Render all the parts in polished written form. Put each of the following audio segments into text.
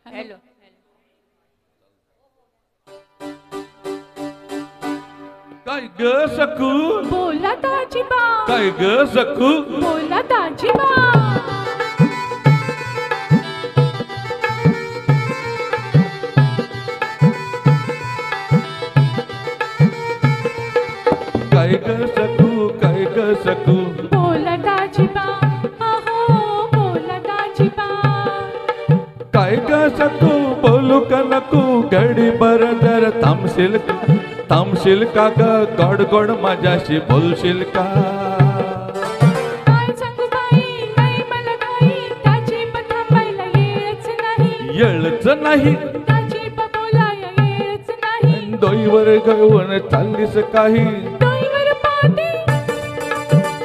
Hello. काय ग सकू बोला दाजीबा. काय ग सकू बोला दाजीबा. काय ग सकू काय ग सकू बोला दाजीबा. अहो बोला दाजीबा. काय ग सकू बोलू का नको घडी बर जर थांबशील का ग गोड गोड माझ्याशी बोलशील का काय सांगू बाई नाही मला काही दाजीबा थांबायला येच नाही. येळच नाही दाजीबा बोलाया येच नाही. दोईवर गवण चाललीस काही डोईवर पाटी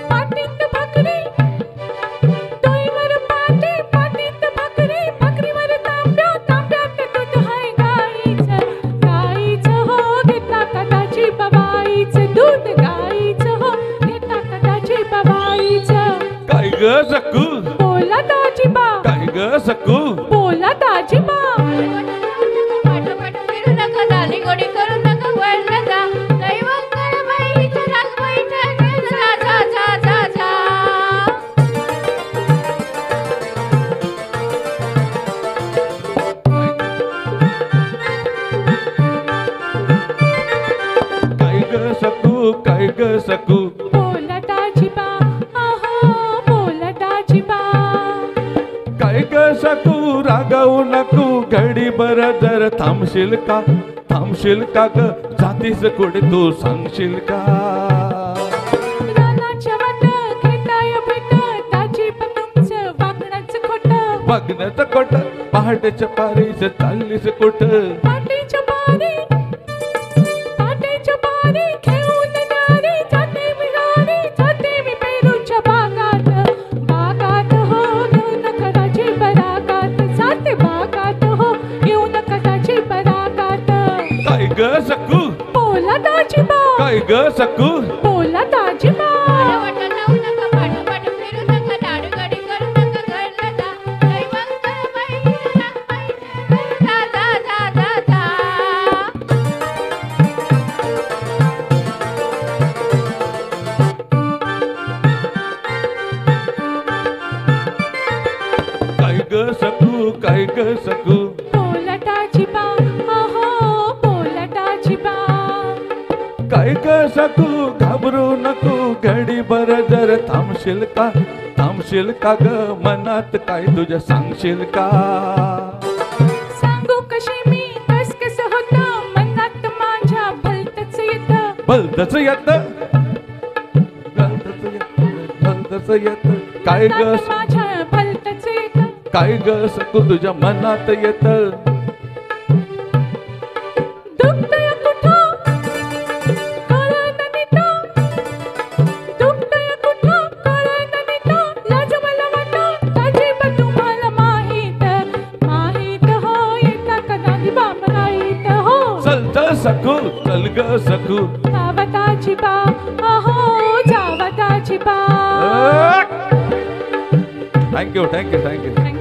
पाटीत भाकरी. डोईवर पाटी पाटीत भाकरी. भाकरीवर तांब्या तांब्यात दूध हाय गाईचं. गाईचं हो घेता का दाजीबा बाईचं दूध. गाईचं हो घेता का दाजीबा बाईचं. काय ग सकू बोला दाजीबा. काय ग सकू बोला दाजीबा. पाठोपाठ फिरू नका झाली गोडी करू नका वर नका लई वंकर बाईचं राग बैठक जा जा जा जा जा. काय ग सकू काय ग सकू बोला दाजीबा. अहो बोला दाजीबा. काय ग सकू रागावू नको घडी बर जर थांबशील का ग जातीस कुठे तू सांगशील का रानाच्या वाट घेताय भेट दाजीबा तुमचं वागण्याचं खोटं. बघण्याचं कोट पहाटेच्या पारीस चाललीस कुठ पाटीच्या बारी पाटीच्या बारी घेऊन नारी जाते मी गाडी. जाते मी पेरूच्या बागात. बागात हो घेऊ नका दाजीबा रागात. जाते बागात हो घेऊ नका दाजीबा रागात. काय ग सकू बोला दाजीबा. काय ग सकू बोला दाजीबा. वाटा लावू नका पाठोपाठ फिरू नका दाढी गडी करू नका घर नका लई वंकर बाईचं राग बैठक जा जा जा जा जा. काय ग सकू काय ग सकू बोला दाजीबा. अहो बोला दाजीबा. काय ग सकू घाबरू नको घडी बर जर थांबशील का ग मनात काय तुझ्या सांगशील का सांगू कशी मी कस कस होतं मनात माझ्या भलतच येतं. भलतच येत काय ग मनात माझ्या भलतच येतं. काय ग सकू तुझ्या मनात येत दुखतंय कुठं कळत नीट. दुखतंय कुठं कळत नीट. लाज मला वाटतं दाजीबा तुम्हाला माहीत. माहीत हो येता का दाजीबा माहीत हो. चल सकू चल ग सकू जावा दाजीबा. अहो जावा दाजीबा. Thank you thank you.